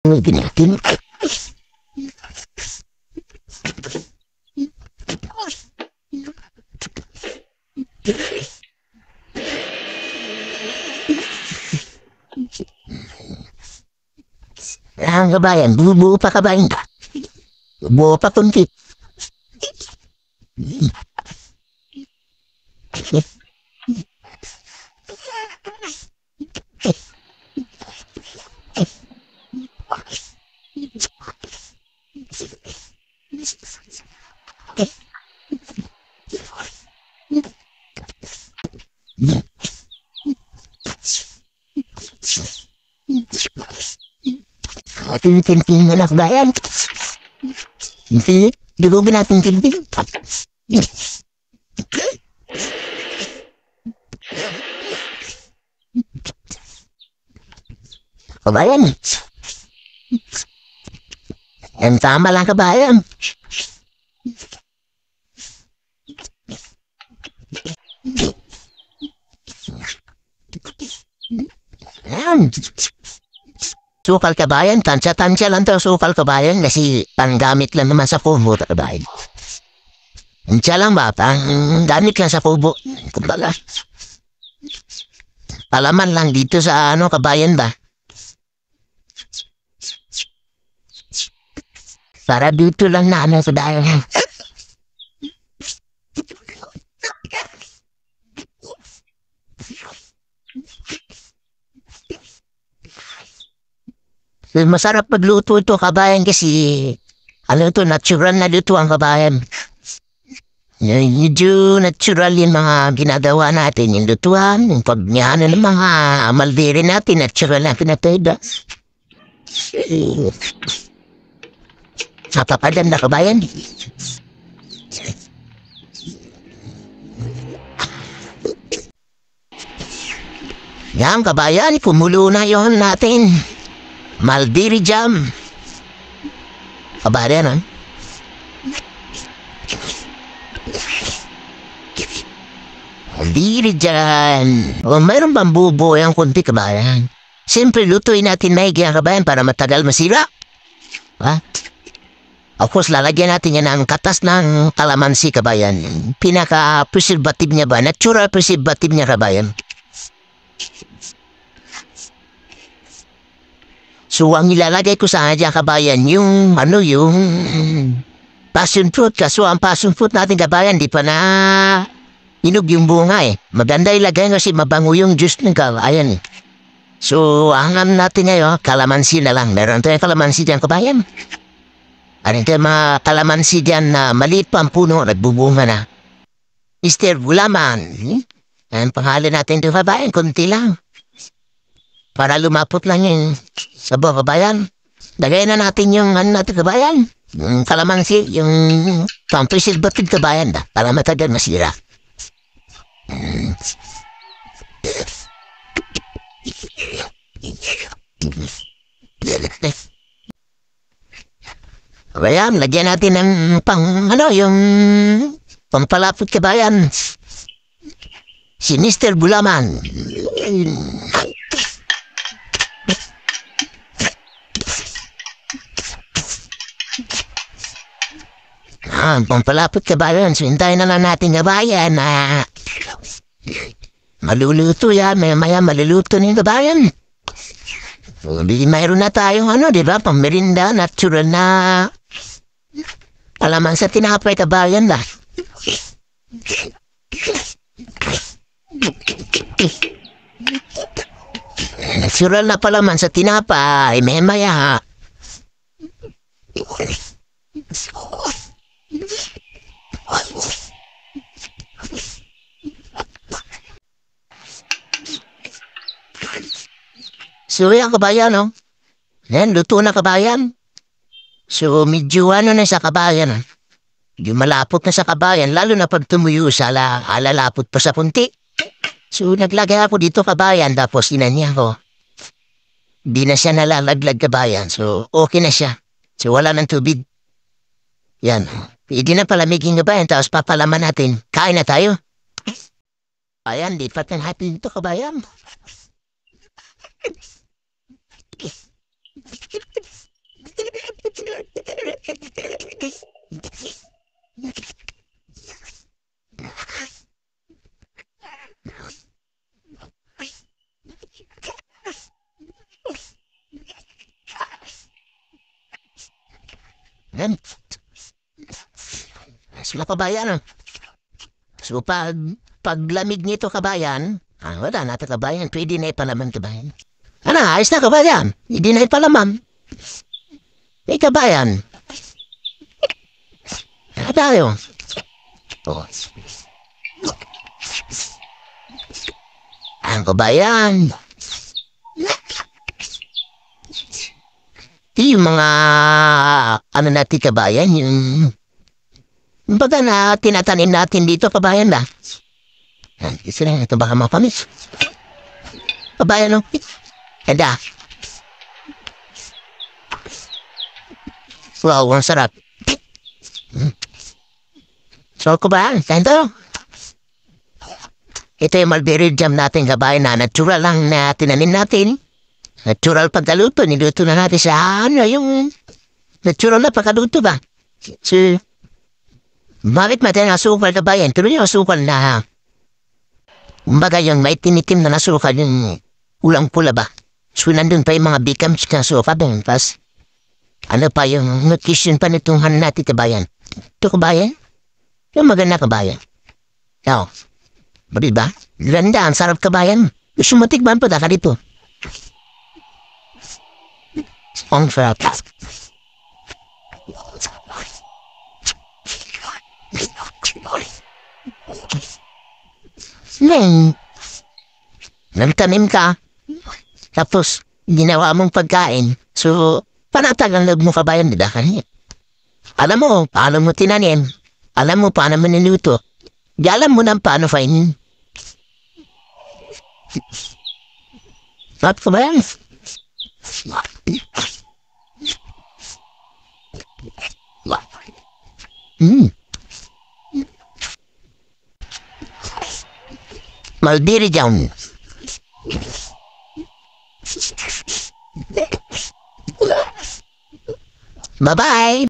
Natin. Ang kabayan, bubuo pa kabayan ka. Bubuo pa kunti. Ating tinting na kabayan. Hindi, dugugin natin tinting. Kabayan. Yan tama lang kabayan. Yan. Sukal kabayan, tansya-tansya lang to sukal kabayan kasi panggamit lang naman sa kubo kabayan. Tansya lang ba? Panggamit lang sa kubo. Kumbaga. Palaman lang dito sa kabayan ba? Para dito lang na kabayan. Masarap magluto ito kabayan kasi ito, natural na luto ang kabayan. Medyo natural yung mga ginagawa natin, yung lutuan, yung pagnihanan ng mga amalbiri natin, natural na pinatayda. Napapadan na kabayan. Yan kabayan, kumulo na yon natin. Malbiri jam. Kabayan, Malbiri jam. O mayroon bang bubuo yung kunti kabayan? Siyempre lutuin natin maigi ang kabayan para matagal masira. Ha? Of course, lalagyan natin yan ng katas ng kalamansi kabayan. Pinaka-preservative niya ba? Natural preservative niya kabayan. So, ang ilalagay ko sa dyan, kabayan, yung passion fruit. Kaso, ang passion fruit natin, kabayan, di pa na inog yung bunga eh. Maganda ilagay kasi mabango yung juice ng kabayan eh. So, ang natin ngayon, kalamansi na lang. Meron tayong kalamansi dyan, kabayan. Ano tayo mga kalamansi dyan na maliit pa ang puno, nagbubunga na. Mr. Gulaman. Ang pangalan natin ito, kabayan, konti lang. Para lumapot lang yung sabo kabayan. Lagay na natin yung natin kabayan. Yung kalamansi, yung pang-preservative kabayan da. Para matagal masira. Kabayan, lagyan natin ng yung pampalapot kabayan. Si Mr. Bulaman. Pampalapot kabayan, so hintayin na lang natin kabayan na maluluto yan, maya maluluto ng kabayan. So, mayroon na tayong di ba, pamirinda, natural na palaman sa tinapay kabayan na. Natural na palaman sa tinapay, maya. So yan kabayan Yan, luto na kabayan. So medyo na sa kabayan Medyo malapot na sa kabayan, lalo na pag tumuyo sa alalapot pa sa punti. So naglagay ako dito kabayan, tapos inanya ko. Di na siya nalalaglag kabayan, so okay na siya. So wala ng tubig. Yan. Pwede na palamigin kabayan, tapos papalaman natin. Kain na tayo. Ayan, lipat ng happy dito kabayan. Yan. Sila kabayan. So paglamig nito kabayan, wala na kabayan, pwede na ipalaman kabayan. Ano, ayos na kabayan, hindi na ipalaman. Eh kabayan, ano tayo? Oh. Ang kabayan. Yung mga ano natin kabayan, yung baga na tinatanim natin dito kabayan ba? Isa lang ito baka mapamis. Kabayan no? Handa. Wow, ang sarap. So kabayan, kain tayo. Ito yung mulberry jam natin kabayan na natural lang na tinanim natin. Natural pagkaluto, niluto na natin sa ano, yung natural na pagkaluto ba? So, bakit natin ang asukal na bayan? Pero yung asukal na, kumbaga yung may tinitim na asukal, yung ulang pula ba? So, nandun pa yung mga becomes na asukal doon. Tapos, ano pa yung nutrition pa nitong natin kabayan? Ito kabayan? Yung maganda kabayan. Now, ba? Ganda, ang sarap kabayan. Gusto mo tikman po ka dito. Ang sarap. Nagtanim ka, tapos ginawa mong pagkain, so panatag ang loob mo kabayan, di ba? Alam mo, paano mo tinanim, alam mo paano mo niluto, di alam mo nang paano kainin. Sarap kabayan. Mulberry jam. Bye-bye.